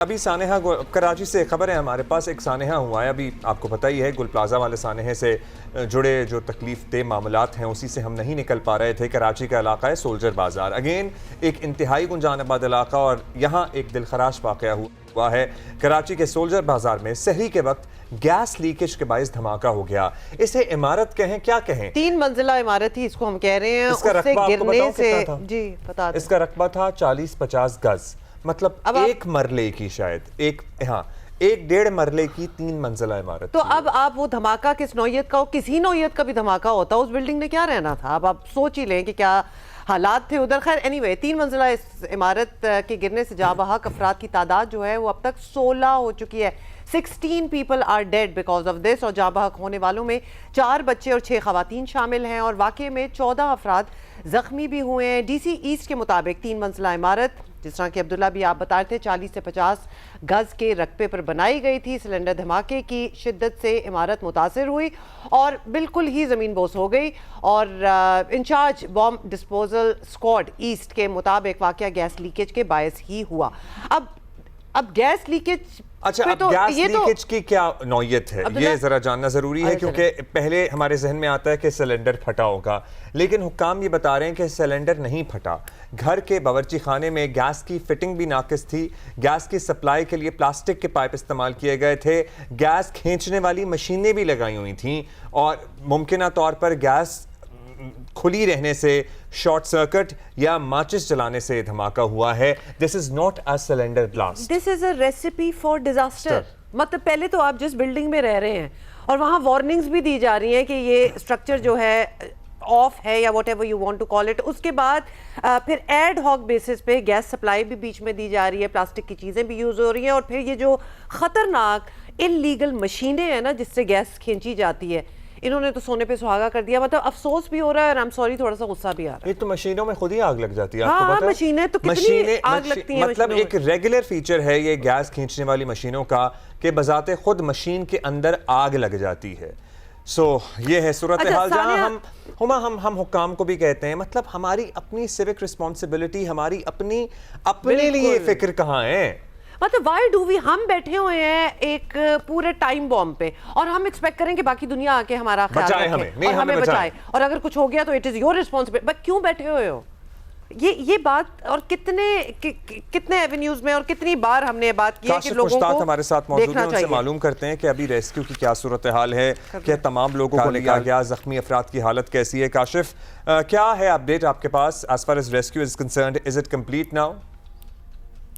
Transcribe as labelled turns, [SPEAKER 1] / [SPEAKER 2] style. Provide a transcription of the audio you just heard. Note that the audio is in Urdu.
[SPEAKER 1] ابھی سانحہ کراچی سے خبر ہے ہمارے پاس، ایک سانحہ ہوا ہے، ابھی آپ کو پتہ ہی ہے گل پلازہ والے سانحے سے جڑے جو تکلیف دہ معاملات ہیں اسی سے ہم نہیں نکل پا رہے تھے۔ کراچی کا علاقہ ہے سولجر بازار، اگین ایک انتہائی گنجان آباد علاقہ، اور یہاں ایک دلخراش واقعہ ہوا ہے۔ کراچی کے سولجر بازار میں سحری کے وقت گیس لیکیج کے باعث دھماکہ ہو گیا۔ اسے عمارت کہیں کیا کہیں،
[SPEAKER 2] 3 منزلہ عمارت تھی، اس کو ہم کہہ رہے ہیں۔
[SPEAKER 1] اس کا رقبہ آپ کو بتاؤ کتنا تھا؟
[SPEAKER 2] جی بتا دیں۔
[SPEAKER 1] اس کا رقبہ تھا 40-50 گز، مطلب ایک مرلے کی، شاید ایک 1.5 مرلے کی 3 منزلہ عمارت۔
[SPEAKER 2] تو اب آپ وہ دھماکہ کس نوعیت کا ہو، کسی نوعیت کا بھی دھماکہ ہوتا، اس بلڈنگ نے کیا رہنا تھا؟ اب آپ سوچ ہی لیں کہ کیا حالات تھے ادھر۔ خیر اینی 3 منزلہ اس عمارت کے گرنے سے جاں بحق افراد کی تعداد جو ہے وہ اب تک 16 ہو چکی ہے۔ 16 people are dead because of this، اور جاں بحق ہونے والوں میں 4 بچے اور 6 خواتین شامل ہیں، اور واقعے میں 14 افراد زخمی بھی ہوئے ہیں۔ ڈی سی ایسٹ کے مطابق 3 منزلہ عمارت، جس طرح کہ عبداللہ بھی آپ بتا رہے تھے، 40 سے 50 گز کے رقبے پر بنائی گئی تھی۔ سلنڈر دھماکے کی شدت سے عمارت متاثر ہوئی اور بالکل ہی زمین بوس ہو گئی، اور انچارج بام ڈسپوزل اسکواڈ ایسٹ کے مطابق واقعہ گیس لیکیج کے باعث ہی ہوا۔ اب گیس لیکیج،
[SPEAKER 1] اچھا اب گیس لیکیج کی کیا نوعیت ہے یہ ذرا جاننا ضروری ہے، کیونکہ پہلے ہمارے ذہن میں آتا ہے کہ سلنڈر پھٹا ہوگا، لیکن حکام یہ بتا رہے ہیں کہ سلنڈر نہیں پھٹا۔ گھر کے باورچی خانے میں گیس کی فٹنگ بھی ناقص تھی، گیس کی سپلائی کے لیے پلاسٹک کے پائپ استعمال کیے گئے تھے، گیس کھینچنے والی مشینیں بھی لگائی ہوئی تھیں، اور ممکنہ طور پر گیس کھلی رہنے سے شارٹ سرکٹ یا ماچس جلانے سے دھماکہ ہوا ہے۔ This is not a cylinder blast.
[SPEAKER 2] This is a recipe for disaster۔ مطلب پہلے تو آپ جس بلڈنگ میں رہ رہے ہیں اور وہاں وارننگز بھی دی جا رہی ہیں کہ یہ اسٹرکچر جو ہے آف ہے یا whatever you want to call it، اس کے بعد پھر ایڈ ہاک بیسس پہ گیس سپلائی بھی بیچ میں دی جا رہی ہے، پلاسٹک کی چیزیں بھی یوز ہو رہی ہیں، اور پھر یہ جو خطرناک انلیگل مشینیں ہیں نا جس سے گیس کھینچی جاتی ہے، انہوں نے تو سونے پہ سہاگا کر دیا۔ مطلب افسوس بھی ہو رہا ہے اور I'm sorry تھوڑا سا غصہ بھی آ رہا ہے۔
[SPEAKER 1] یہ تو مشینوں میں خود ہی آگ لگ جاتی ہے، آپ کو پتہ ہے؟
[SPEAKER 2] مشینیں تو کتنی آگ لگتی ہیں،
[SPEAKER 1] مطلب ایک ریگولر فیچر ہے یہ گیس کھینچنے والی مشینوں کا کہ بذات خود مشین کے اندر آگ لگ جاتی ہے۔ یہ ہے صورتحال جہاں ہم حکام کو بھی کہتے ہیں، مطلب ہماری اپنی سیوک ریسپانسبلٹی، ہماری اپنے لیے فکر کہاں ہے؟
[SPEAKER 2] مطلب وائی ڈو وی، ہم بیٹھے ہوئے ہیں ایک پورے ٹائم بوم پہ، اور ہم ایکسپیکٹ کریں کہ باقی دنیا آ کے ہمارا خیال رکھے اور ہمیں بچائے، اور اگر کچھ ہو گیا تو it is your responsibility. But کیوں بیٹھے ہوئے ہو؟ یہ بات، اور کتنے ایونیوز میں اور کتنی بار ہم نے بات کی ہے کہ لوگوں کو
[SPEAKER 1] ہمارے ساتھ موجود ہیں، ان سے معلوم کرتے ہیں کہ ابھی ریسکیو کی کیا صورتحال ہے، کہ تمام لوگوں کو لیا گیا، زخمی افراد کی حالت کیسی ہے؟ کاشف، کیا ہے اپڈیٹ آپ کے پاس as far as rescue is concerned? Is it complete now?